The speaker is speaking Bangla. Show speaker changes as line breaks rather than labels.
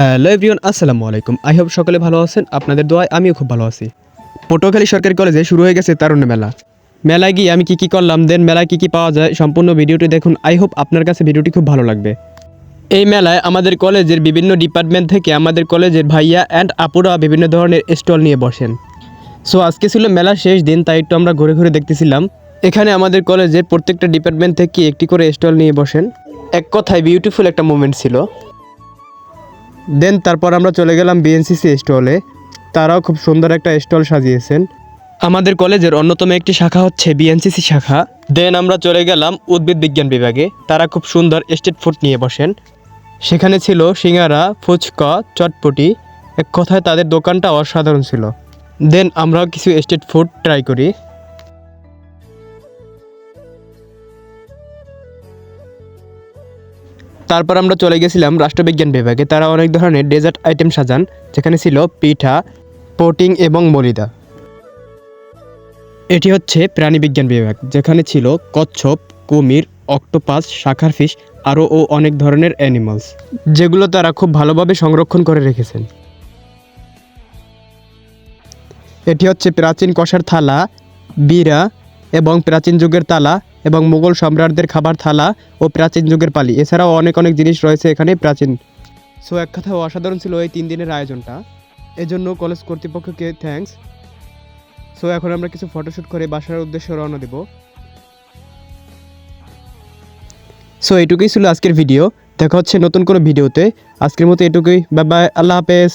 হ্যালো এভরিওয়ান, আসসালামু আলাইকুম। আই হোপ সকলে ভালো আছেন। আপনাদের দোয়ায় আমিও খুব ভালো আছি। পটুয়াখালী সরকারি কলেজে শুরু হয়ে গেছে তারুণ্য মেলা। মেলায় গিয়ে আমি কি করলাম, দেন মেলায় কি পাওয়া যায়, সম্পূর্ণ ভিডিওটি দেখুন। আই হোপ আপনার কাছে ভিডিওটি খুব ভালো লাগবে। এই মেলায় আমাদের কলেজের বিভিন্ন ডিপার্টমেন্ট থেকে আমাদের কলেজের ভাইয়া অ্যান্ড আপুরা বিভিন্ন ধরনের স্টল নিয়ে বসেন। সো আজকে ছিল মেলার শেষ দিন, তাই একটু আমরা ঘুরে ঘুরে দেখতেছিলাম। এখানে আমাদের কলেজের প্রত্যেকটা ডিপার্টমেন্ট থেকে একটি করে স্টল নিয়ে বসেন। এক কথায় বিউটিফুল একটা মোমেন্ট ছিল। দেন তারপর আমরা চলে গেলাম বিএনসিসি স্টলে। তারাও খুব সুন্দর একটা স্টল সাজিয়েছেন। আমাদের কলেজের অন্যতম একটি শাখা হচ্ছে বিএনসিসি শাখা। দেন আমরা চলে গেলাম উদ্ভিদ বিজ্ঞান বিভাগে। তারা খুব সুন্দর স্ট্রিট ফুড নিয়ে বসেন। সেখানে ছিল সিঙ্গারা, ফুচকা, চটপটি। এক কথায় তাদের দোকানটা অসাধারণ ছিল। দেন আমরাও কিছু স্ট্রিট ফুড ট্রাই করি। তারপর আমরা চলে গেছিলাম রাষ্ট্রবিজ্ঞান বিভাগে। তারা অনেক ধরনের ডেজার্ট আইটেম সাজান, যেখানে ছিল পিঠা, পুডিং এবং মলিদা। এটি হচ্ছে প্রাণীবিজ্ঞান বিভাগ, যেখানে ছিল কচ্ছপ, কুমির, অক্টোপাস, শাখার ফিশ আরও অনেক ধরনের অ্যানিমালস, যেগুলো তারা খুব ভালোভাবে সংরক্ষণ করে রেখেছেন। এটি হচ্ছে প্রাচীন কষার থালা, বীরা এবং প্রাচীন যুগের তালা এবং মুঘল সম্রাটদের খাবার থালা ও প্রাচীন যুগের পালি। এছাড়াও অনেক জিনিস রয়েছে এখানে প্রাচীন। সো এক কথায় অসাধারণ ছিল এই 3 দিনের আয়োজনটা। এজন্য কলেজ কর্তৃপক্ষকে থ্যাঙ্কস। সো এখন আমরা কিছু ফটোশ্যুট করে বাসার উদ্দেশ্যে রওনা দেব। সো এইটুকুই ছিল আজকের ভিডিও। দেখা হচ্ছে নতুন কোনো ভিডিওতে। আজকের মতো এটুকুই। বাই বাই, আল্লাহ হাফেজ।